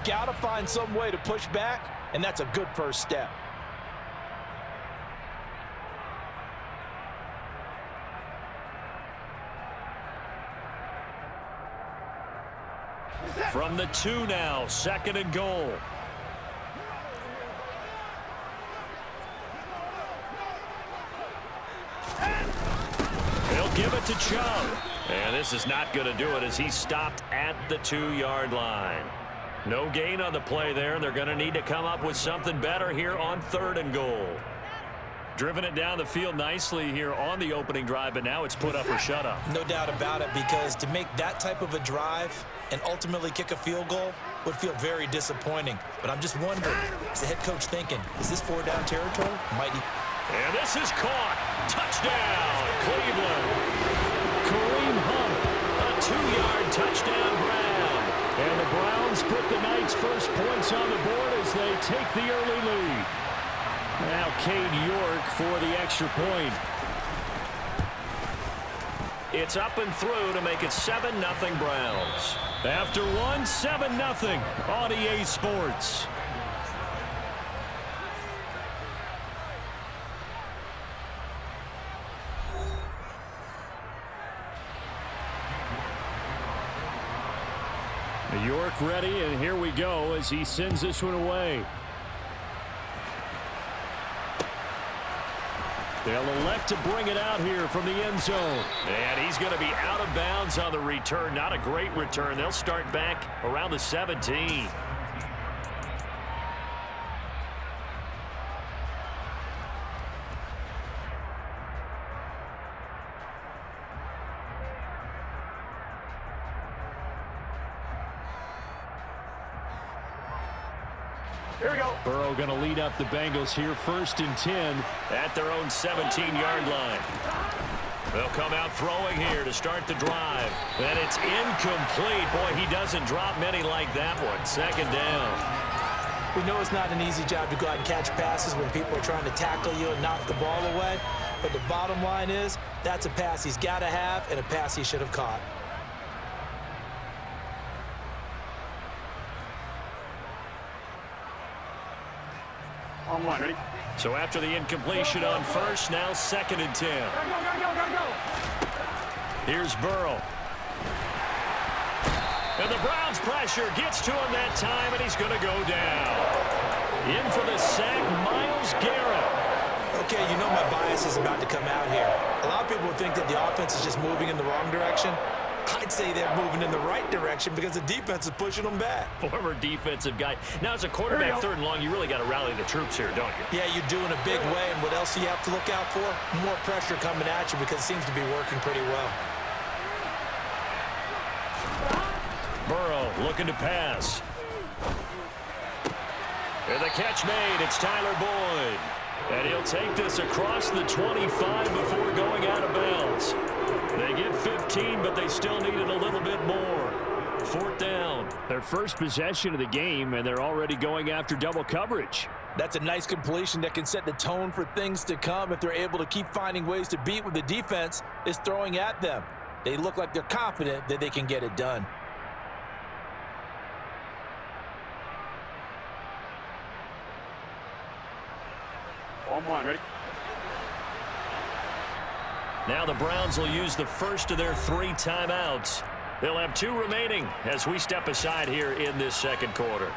got to find some way to push back, and that's a good first step. From the 2 now, 2nd and goal. He'll give it to Chubb. And this is not going to do it as he's stopped at the 2-yard line. No gain on the play there. They're going to need to come up with something better here on 3rd and goal. Driven it down the field nicely here on the opening drive, but now it's put up or shut up. No doubt about it, because to make that type of a drive and ultimately kick a field goal would feel very disappointing. But I'm just wondering, is the head coach thinking, is this 4-down territory? Might he? And this is caught. Touchdown, Cleveland. Kareem Hunt, a 2-yard touchdown grab. And the Browns put the night's first points on the board as they take the early lead. Now Cade York for the extra point. It's up and through to make it 7-0 Browns. After one, 7-0 on EA Sports. York ready, and here we go as he sends this one away. They'll elect to bring it out here from the end zone. And he's going to be out of bounds on the return. Not a great return. They'll start back around the 17. Here we go. Burrow going to lead up the Bengals here, 1st and 10 at their own 17-yard line. They'll come out throwing here to start the drive. And it's incomplete. Boy, he doesn't drop many like that one. 2nd down. We know it's not an easy job to go out and catch passes when people are trying to tackle you and knock the ball away. But the bottom line is, that's a pass he's got to have and a pass he should have caught. On 1, ready? So after the incompletion on 1st, now 2nd and 10. Go. Here's Burrow. And the Browns pressure gets to him that time, and he's going to go down. In for the sack, Myles Garrett. Okay, you know my bias is about to come out here. A lot of people think that the offense is just moving in the wrong direction. I'd say they're moving in the right direction because the defense is pushing them back. Former defensive guy. Now, as a quarterback, 3rd and long, you really got to rally the troops here, don't you? Yeah, you do in a big way. And what else do you have to look out for? More pressure coming at you because it seems to be working pretty well. Burrow looking to pass. And the catch made. It's Tyler Boyd. And he'll take this across the 25 before going out of bounds. They get 15, but they still needed a little bit more. 4th down. Their first possession of the game, and they're already going after double coverage. That's a nice completion that can set the tone for things to come if they're able to keep finding ways to beat what the defense is throwing at them. They look like they're confident that they can get it done. On 1, ready? Now the Browns will use the first of their 3 timeouts. They'll have 2 remaining as we step aside here in this 2nd quarter.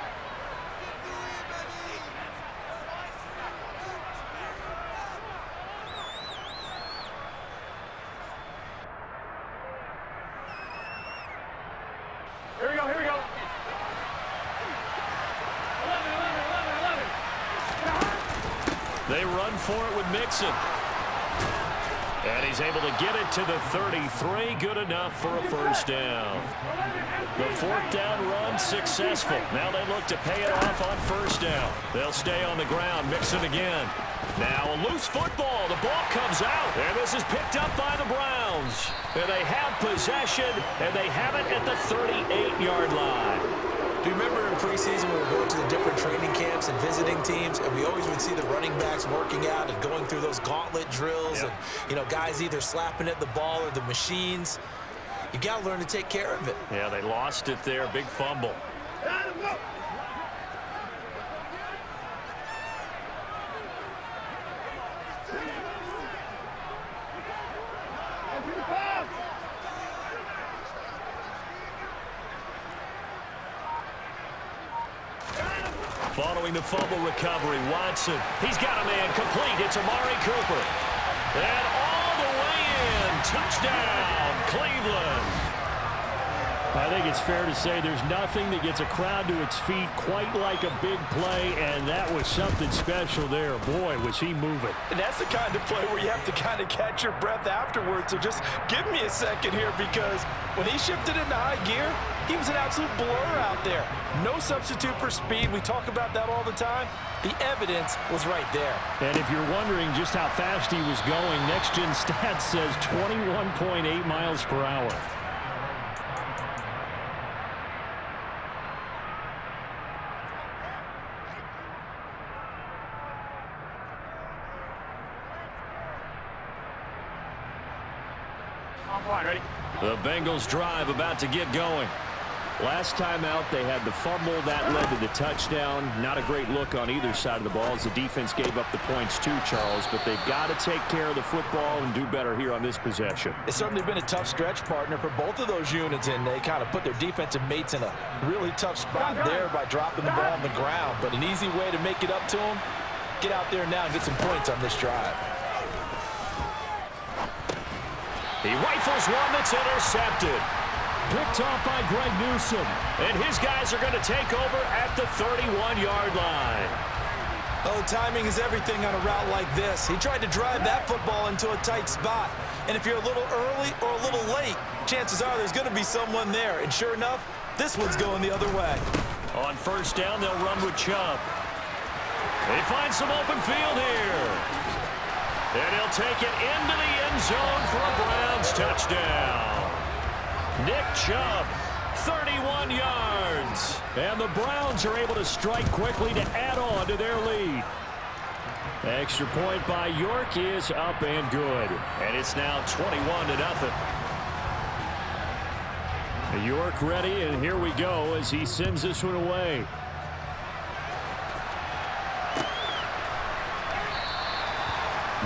Here we go. 11. They run for it with Mixon. And he's able to get it to the 33. Good enough for a 1st down. The 4th down run successful. Now they look to pay it off on 1st down. They'll stay on the ground. Mixon again. Now a loose football. The ball comes out. And this is picked up by the Browns. And they have possession. And they have it at the 38-yard line. Do you remember in preseason when we were going to the different training camps and visiting teams, and we always would see the running backs working out and going through those gauntlet drills, and, you know, guys either slapping at the ball or the machines. You got to learn to take care of it. Yeah, they lost it there. Big fumble. Following the fumble recovery, Watson. He's got a man complete. It's Amari Cooper. And all the way in. Touchdown, Cleveland. I think it's fair to say there's nothing that gets a crowd to its feet quite like a big play, and that was something special there. Boy, was he moving. And that's the kind of play where you have to kind of catch your breath afterwards. So just give me a second here, because when he shifted into high gear, he was an absolute blur out there. No substitute for speed. We talk about that all the time. The evidence was right there. And if you're wondering just how fast he was going, Next Gen Stats says 21.8 miles per hour. Ready? The Bengals drive about to get going. Last time out, they had the fumble. That led to the touchdown. Not a great look on either side of the ball as the defense gave up the points too, Charles. But they've got to take care of the football and do better here on this possession. It's certainly been a tough stretch, partner, for both of those units, and they kind of put their defensive mates in a really tough spot there by dropping the ball on the ground. But an easy way to make it up to them, get out there now and get some points on this drive. He rifles one that's intercepted. Picked off by Greg Newsome. And his guys are going to take over at the 31-yard line. Oh, timing is everything on a route like this. He tried to drive that football into a tight spot. And if you're a little early or a little late, chances are there's going to be someone there. And sure enough, this one's going the other way. On first down, they'll run with Chubb. They find some open field here. And he'll take it into the end zone for a Browns touchdown. Nick Chubb, 31 yards. And the Browns are able to strike quickly to add on to their lead. Extra point by York is up and good. And it's now 21-0. York ready, and here we go as he sends this one away.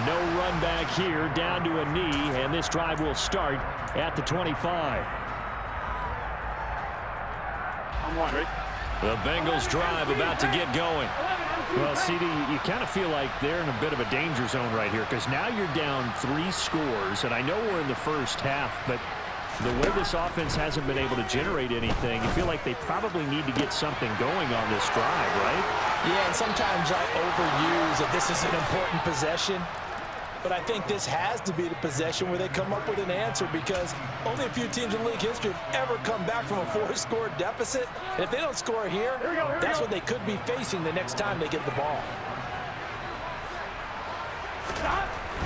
No run back here, down to a knee, and this drive will start at the 25. Ready? The Bengals drive about to get going. Well, CD, you kind of feel like they're in a bit of a danger zone right here, because now you're down 3 scores, and I know we're in the first half, but the way this offense hasn't been able to generate anything, you feel like they probably need to get something going on this drive, right? Yeah, and sometimes I overuse that this is an important possession. But I think this has to be the possession where they come up with an answer, because only a few teams in league history have ever come back from a 4-score deficit. And if they don't score here, that's what they could be facing the next time they get the ball.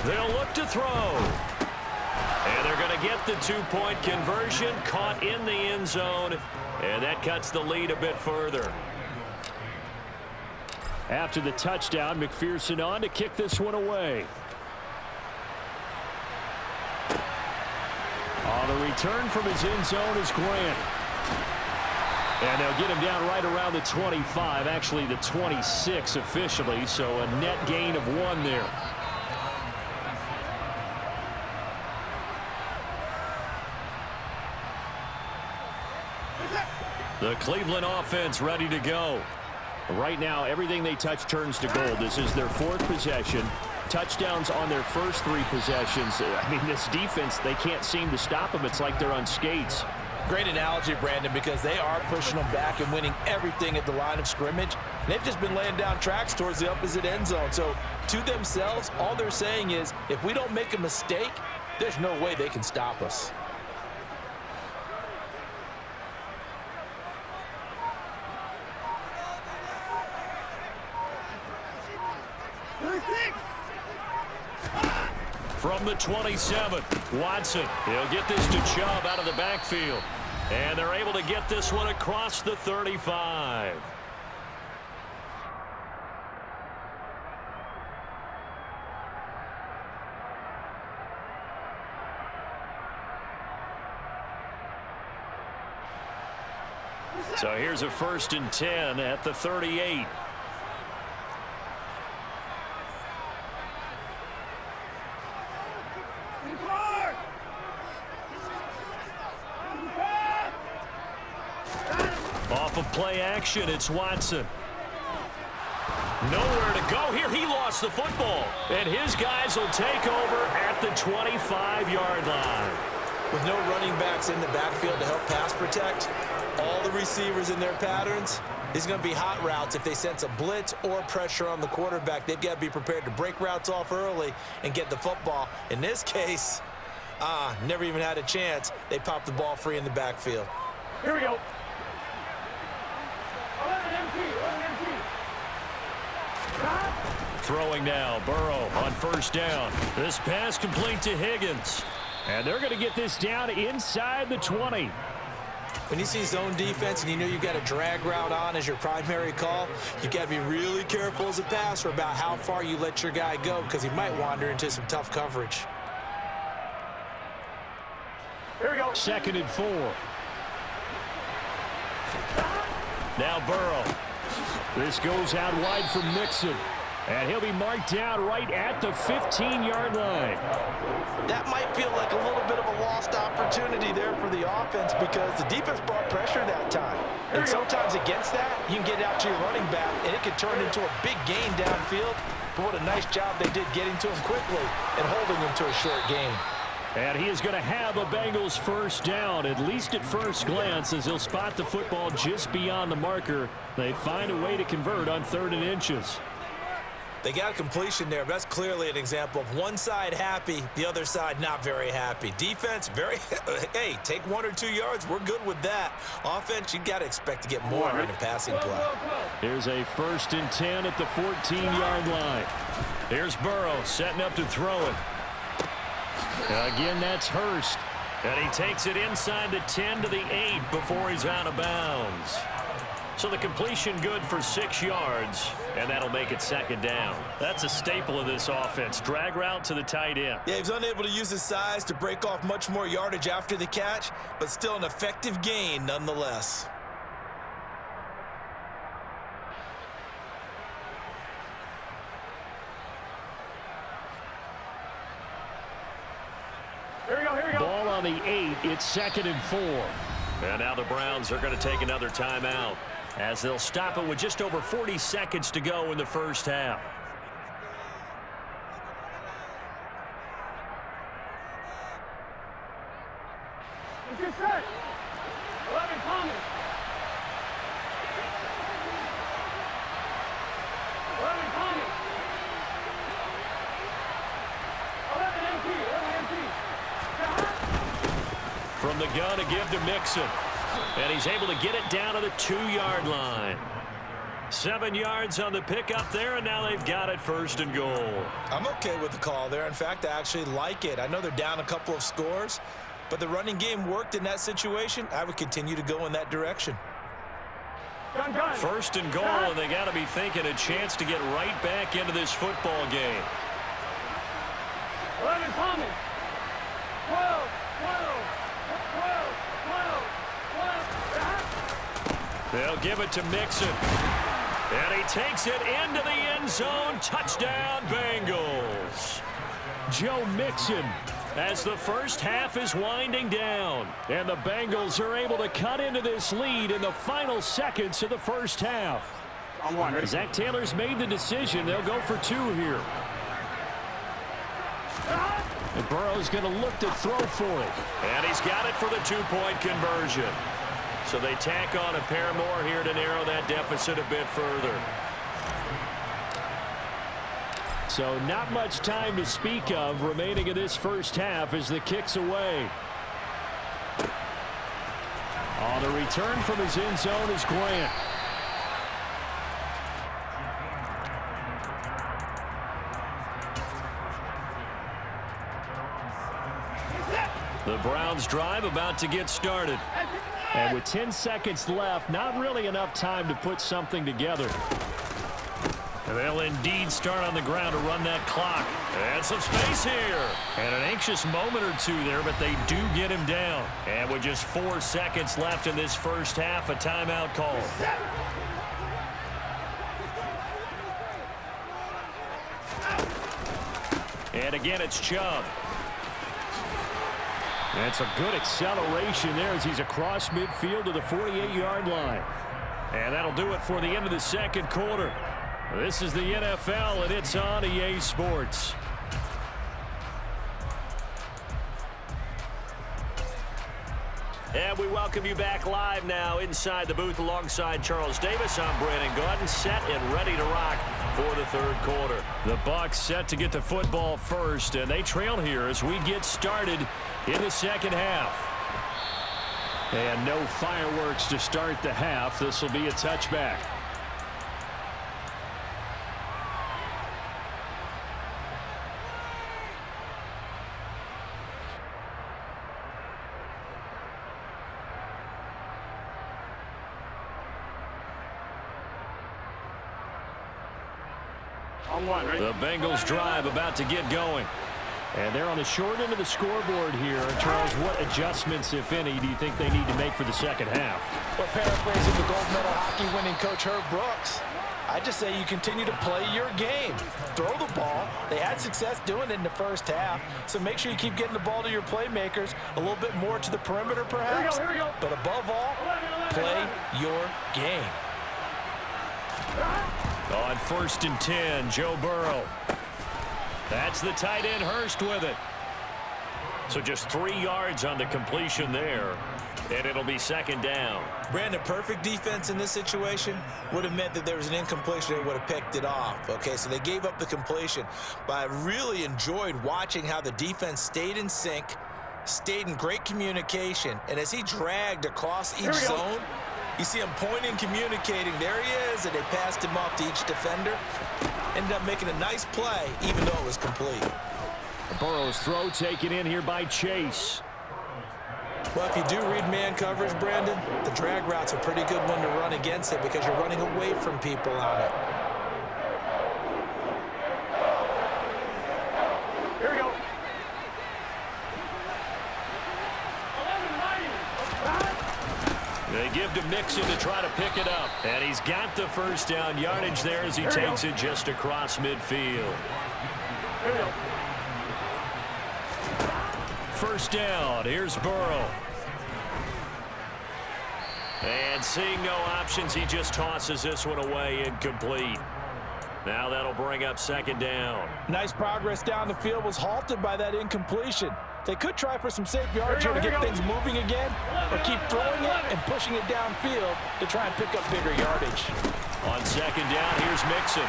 They'll look to throw. And they're going to get the 2-point conversion, caught in the end zone. And that cuts the lead a bit further. After the touchdown, McPherson on to kick this one away. On the return from his end zone is Grant. And they'll get him down right around the 25, actually the 26 officially, so a net gain of 1 there. The Cleveland offense ready to go. Right now, everything they touch turns to gold. This is their 4th possession. Touchdowns on their first 3 possessions. I mean, this defense, they can't seem to stop them. It's like they're on skates. Great analogy, Brandon, because they are pushing them back and winning everything at the line of scrimmage. They've just been laying down tracks towards the opposite end zone. So to themselves, all they're saying is, if we don't make a mistake, there's no way they can stop us. From the 27, Watson. He'll get this to Chubb out of the backfield. And they're able to get this one across the 35. So here's a 1st and 10 at the 38. Off of play action, it's Watson. Nowhere to go here. He lost the football. And his guys will take over at the 25-yard line. With no running backs in the backfield to help pass protect, all the receivers in their patterns, these are going to be hot routes. If they sense a blitz or pressure on the quarterback, they've got to be prepared to break routes off early and get the football. In this case, never even had a chance. They popped the ball free in the backfield. Here we go. Throwing now, Burrow on first down. This pass complete to Higgins. And they're going to get this down inside the 20. When you see zone defense and you know you've got a drag route on as your primary call, you've got to be really careful as a passer about how far you let your guy go because he might wander into some tough coverage. Here we go. 2nd and 4. Now Burrow. This goes out wide for Mixon. And he'll be marked down right at the 15-yard line. That might feel like a little bit of a lost opportunity there for the offense because the defense brought pressure that time. And sometimes against that, you can get out to your running back, and it can turn into a big gain downfield. But what a nice job they did getting to him quickly and holding him to a short gain. And he is going to have a Bengals first down, at least at first glance, as he'll spot the football just beyond the marker. They find a way to convert on 3rd and inches. They got a completion there, but that's clearly an example of one side happy, the other side not very happy. Defense, hey, take 1 or 2 yards. We're good with that. Offense, you got to expect to get more on the passing play. Here's a 1st and 10 at the 14-yard line. Here's Burrow setting up to throw it. Again, that's Hurst. And he takes it inside the 10 to the 8 before he's out of bounds. So the completion good for 6 yards, and that'll make it 2nd down. That's a staple of this offense. Drag route to the tight end. Yeah, he was unable to use his size to break off much more yardage after the catch, but still an effective gain nonetheless. Here we go, here we go. Ball on the 8. It's 2nd and 4. And now the Browns are going to take another timeout as they'll stop it with just over 40 seconds to go in the first half. Let's get set. 11 coming. 11 coming. 11 empty. 11 empty. From the gun to give to Mixon. And he's able to get it down to the 2-yard line. 7 yards on the pickup there, and now they've got it 1st and goal. I'm okay with the call there. In fact, I actually like it. I know they're down a couple of scores, but the running game worked in that situation. I would continue to go in that direction. Gun. 1st and goal, and they got to be thinking a chance to get right back into this football game. 11 coming. 12. They'll give it to Mixon. And he takes it into the end zone. Touchdown, Bengals. Joe Mixon. As the first half is winding down. And the Bengals are able to cut into this lead in the final seconds of the first half. On 1, ready? Zach Taylor's made the decision. They'll go for 2 here. And Burrow's going to look to throw for it. And he's got it for the 2-point conversion. So they tack on a pair more here to narrow that deficit a bit further. So not much time to speak of remaining in this first half as the kick's away. On the return from his end zone is Grant. The Browns drive about to get started. And with 10 seconds left, not really enough time to put something together. And they'll indeed start on the ground to run that clock. And some space here. And an anxious moment or two there, but they do get him down. And with just 4 seconds left in this first half, a timeout call. And again, it's Chubb. That's a good acceleration there as he's across midfield to the 48-yard line. And that'll do it for the end of the second quarter. This is the NFL, and it's on EA Sports. And we welcome you back live now inside the booth alongside Charles Davis. I'm Brandon Gaudin, set and ready to rock for the third quarter. The Bucs set to get the football first, and they trail here as we get started in the second half. And no fireworks to start the half. This will be a touchback. The Bengals drive about to get going. And they're on the short end of the scoreboard here. Charles, what adjustments, if any, do you think they need to make for the second half? Well, paraphrasing the gold medal hockey winning coach Herb Brooks, I just say you continue to play your game. Throw the ball. They had success doing it in the first half, so make sure you keep getting the ball to your playmakers, a little bit more to the perimeter perhaps. Here we go. But above all, play your game. On 1st and 10, Joe Burrow. That's the tight end Hurst with it. So just 3 yards on the completion there, and it'll be second down. Brandon, perfect defense in this situation would have meant that there was an incompletion that would have picked it off. Okay, so they gave up the completion, but I really enjoyed watching how the defense stayed in sync, stayed in great communication, and as he dragged across each zone, you see him pointing, communicating. There he is, and they passed him off to each defender. Ended up making a nice play, even though it was complete. Burrow's throw taken in here by Chase. Well, if you do read man coverage, Brandon, the drag route's a pretty good one to run against it because you're running away from people on it. Here we go. They give to Mixon to try to pick it up. And he's got the first down yardage there as he takes it just across midfield. Here we go. First down, here's Burrow. And seeing no options, he just tosses this one away, incomplete. Now that'll bring up second down. Nice progress down the field, was halted by that incompletion. They could try for some safe yards here to get things moving again, or keep throwing it and pushing it downfield to try and pick up bigger yardage. On second down, here's Mixon.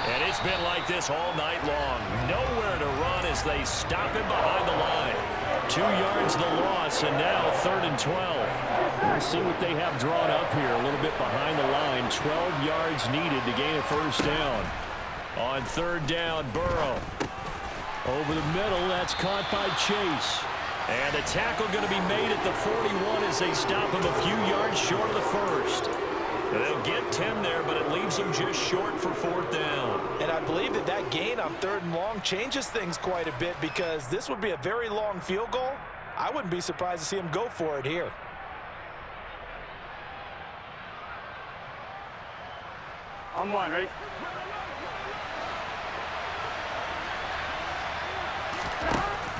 And it's been like this all night long. Nowhere to run as they stop him behind the line. 2 yards the loss, and now 3rd and 12. We'll see what they have drawn up here a little bit behind the line. 12 yards needed to gain a first down. On 3rd down, Burrow. Over the middle, that's caught by Chase. And the tackle going to be made at the 41 as they stop him a few yards short of the first. They'll get 10 there, but it leaves them just short for 4th down. And I believe that that gain on 3rd and long changes things quite a bit because this would be a very long field goal. I wouldn't be surprised to see him go for it here. On one, ready?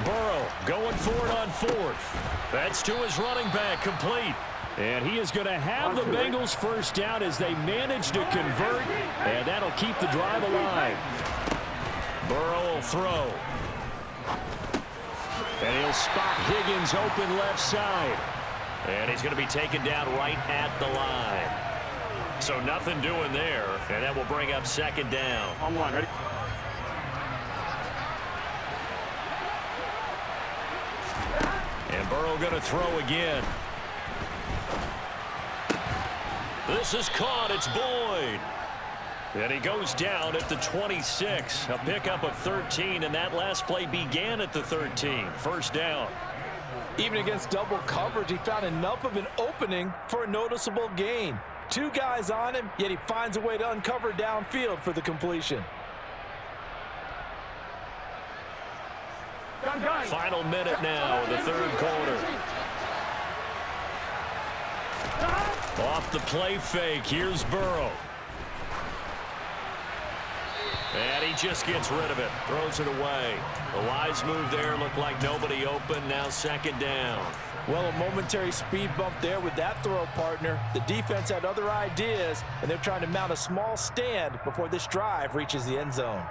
Burrow going for it on 4th. That's to his running back, complete. And he is going to have the Bengals first down as they manage to convert, and that'll keep the drive alive. Burrow will throw. And he'll spot Higgins open left side. And he's going to be taken down right at the line. So nothing doing there, and that will bring up second down. On one, ready? And Burrow going to throw again. This is caught. It's Boyd. And he goes down at the 26. A pickup of 13, and that last play began at the 13. First down. Even against double coverage, he found enough of an opening for a noticeable gain. 2 guys on him, yet he finds a way to uncover downfield for the completion. Final minute now of the third quarter. Off the play fake, here's Burrow. And he just gets rid of it, throws it away. The wise move there, looked like nobody open, now second down. Well, a momentary speed bump there with that throw, partner. The defense had other ideas, and they're trying to mount a small stand before this drive reaches the end zone.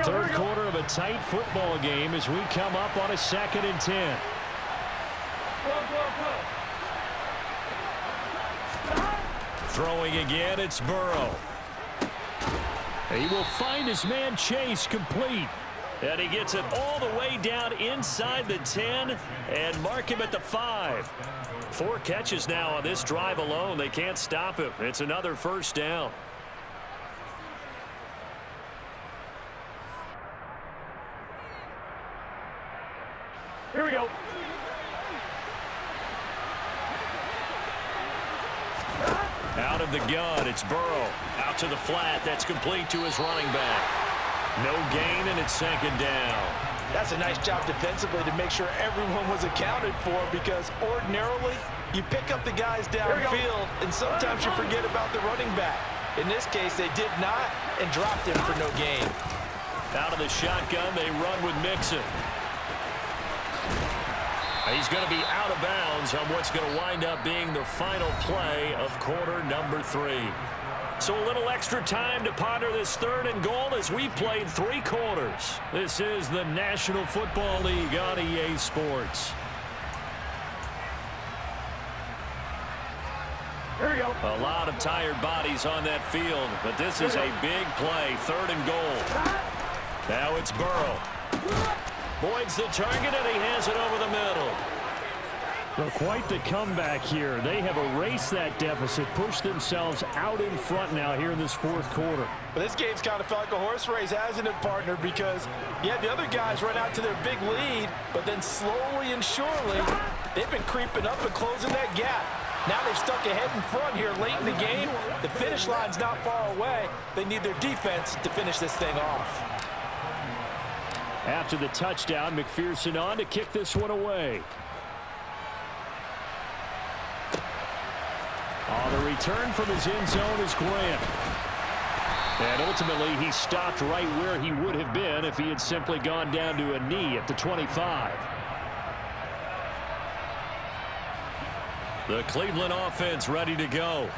Third quarter of a tight football game as we come up on a 2nd and 10. Throwing again, it's Burrow. He will find his man Chase complete. And he gets it all the way down inside the 10 and mark him at the 5. 4 catches now on this drive alone. They can't stop him. It's another first down. Here we go. Out of the gun, it's Burrow. Out to the flat. That's complete to his running back. No gain, and it's 2nd down. That's a nice job defensively to make sure everyone was accounted for, because ordinarily you pick up the guys downfield and sometimes you forget about the running back. In this case, they did not and dropped him for no gain. Out of the shotgun, they run with Mixon. He's going to be out of bounds on what's going to wind up being the final play of quarter number 3. So a little extra time to ponder this 3rd and goal as we played 3 quarters. This is the National Football League on EA Sports. Here we go. A lot of tired bodies on that field, but this is a big play, 3rd and goal. Now it's Burrow. Boyd's the target, and he has it over the middle. Well, quite the comeback here. They have erased that deficit, pushed themselves out in front now here in this 4th quarter. But this game's kind of felt like a horse race, hasn't it, partner? Because, yeah, the other guys run out to their big lead, but then slowly and surely, they've been creeping up and closing that gap. Now they've stuck ahead in front here late in the game. The finish line's not far away. They need their defense to finish this thing off. After the touchdown, McPherson on to kick this one away. The return from his end zone is Grant. And ultimately, he stopped right where he would have been if he had simply gone down to a knee at the 25. The Cleveland offense ready to go.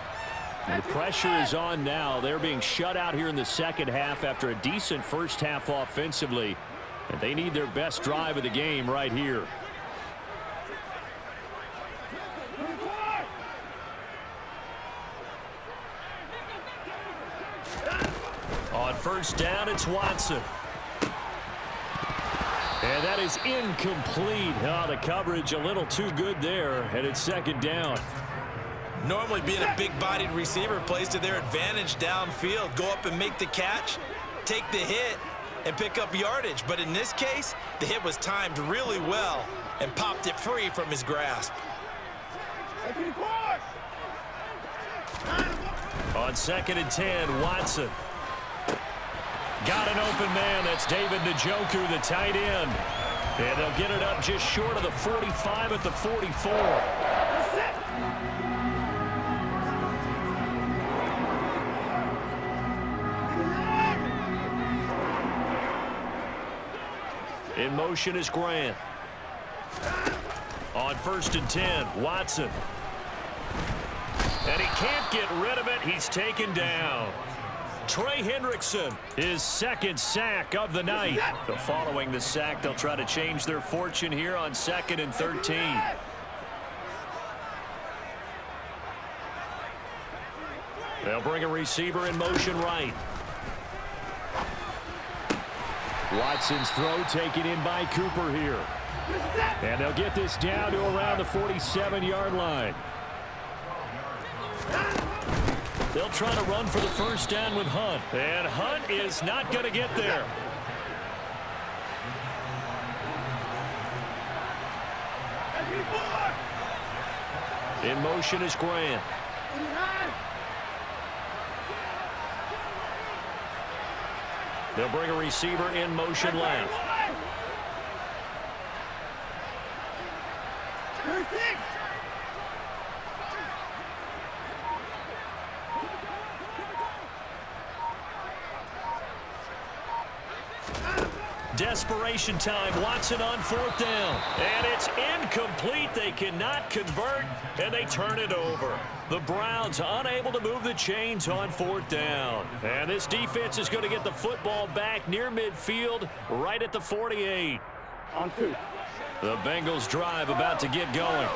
The pressure is on now. They're being shut out here in the 2nd half after a decent first half offensively. And they need their best drive of the game right here. On first down, it's Watson. And that is incomplete. Oh, the coverage a little too good there, and it's 2nd down. Normally being a big-bodied receiver plays to their advantage downfield. Go up and make the catch, take the hit, and pick up yardage. But in this case, the hit was timed really well and popped it free from his grasp. On 2nd and 10, Watson. Got an open man. That's David Njoku, the tight end. And they'll get it up just short of the 45 at the 44. In motion is Grant. On 1st and 10, Watson. And he can't get rid of it. He's taken down. Trey Hendrickson, his 2nd sack of the night. So following the sack, they'll try to change their fortune here on 2nd and 13. They'll bring a receiver in motion right. Watson's throw taken in by Cooper here. And they'll get this down to around the 47-yard line. They'll try to run for the first down with Hunt. And Hunt is not going to get there. In motion is Grant. They'll bring a receiver in motion left. Desperation time. Watson on 4th down. And it's incomplete. They cannot convert, and they turn it over. The Browns unable to move the chains on 4th down. And this defense is going to get the football back near midfield, right at the 48. On 2. The Bengals drive about to get going.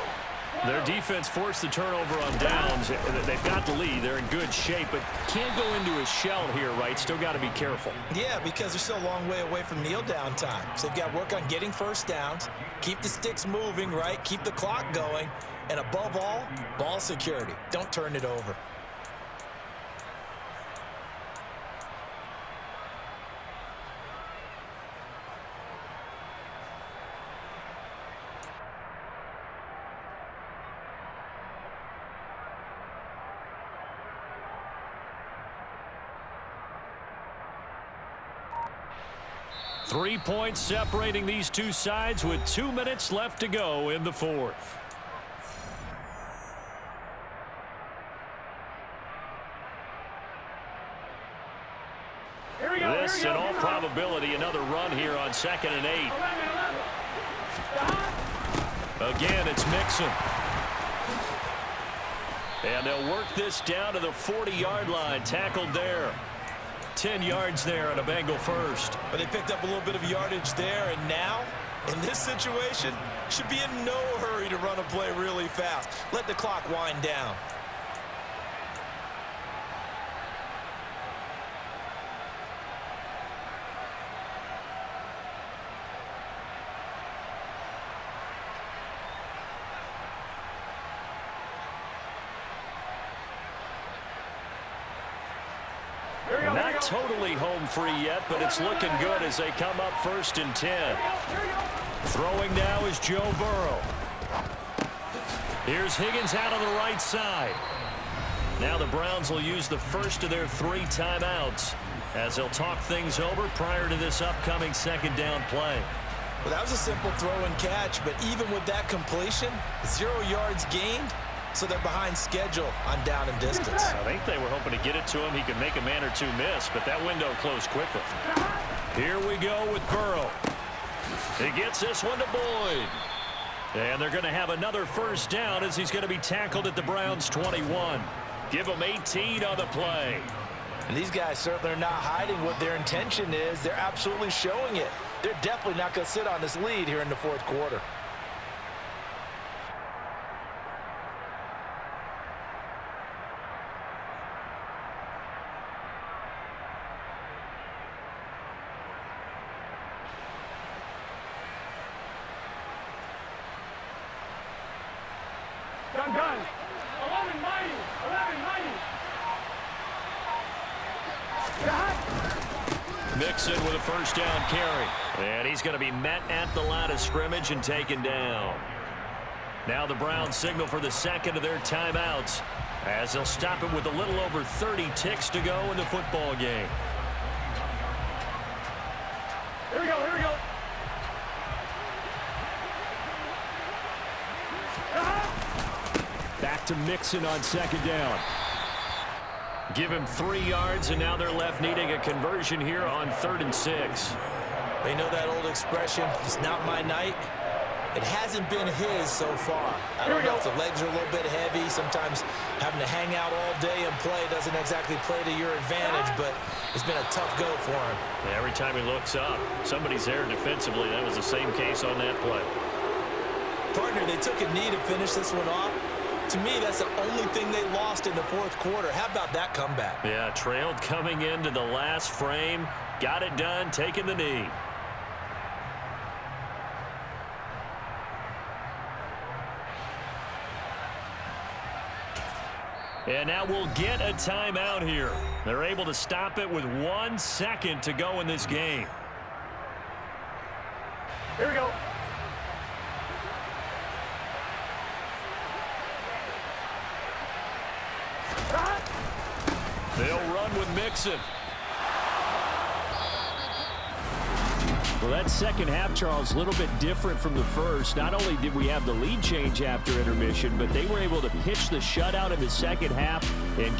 Their defense forced the turnover on downs. They've got the lead. They're in good shape, but can't go into a shell here, right? Still got to be careful. Yeah, because they're still a long way away from kneel down time. So they've got to work on getting first downs, keep the sticks moving, right? Keep the clock going. And above all, ball security. Don't turn it over. Three points separating these two sides with 2 minutes left to go in the 4th. This, in all probability, another run here on 2nd and 8. Again, it's Mixon. And they'll work this down to the 40-yard line. Tackled there. 10 yards there on a Bengal first. But they picked up a little bit of yardage there, and now, in this situation, should be in no hurry to run a play really fast. Let the clock wind down. Not totally home free yet, but it's looking good as they come up 1st and 10. Throwing now is Joe Burrow. Here's Higgins out on the right side. Now the Browns will use the first of their 3 timeouts as they'll talk things over prior to this upcoming 2nd down play. Well, that was a simple throw and catch, but even with that completion, 0 yards gained. So they're behind schedule on down and distance. I think they were hoping to get it to him. He could make a man or two miss, but that window closed quickly. Here we go with Burrow. He gets this one to Boyd. And they're going to have another first down as he's going to be tackled at the Browns' 21. Give him 18 on the play. And these guys certainly are not hiding what their intention is. They're absolutely showing it. They're definitely not going to sit on this lead here in the 4th quarter. Gun. 11 mighty. Mixon with a first down carry. And he's going to be met at the line of scrimmage and taken down. Now the Browns signal for the 2nd of their timeouts as they'll stop it with a little over 30 ticks to go in the football game. Here we go. Back to Mixon on 2nd down. Give him 3 yards, and now they're left needing a conversion here on 3rd and 6. They know that old expression, it's not my night. It hasn't been his so far. I don't know if the legs are a little bit heavy. Sometimes having to hang out all day and play doesn't exactly play to your advantage, but it's been a tough go for him. Yeah, every time he looks up, somebody's there defensively. That was the same case on that play. Partner, they took a knee to finish this one off. To me, that's the only thing they lost in the 4th quarter. How about that comeback? Yeah, trailed coming into the last frame. Got it done, taking the knee. And now we'll get a timeout here. They're able to stop it with 1 second to go in this game. Here we go. They'll run with Mixon. Well, that second half, Charles, a little bit different from the first. Not only did we have the lead change after intermission, but they were able to pitch the shutout in the second half and get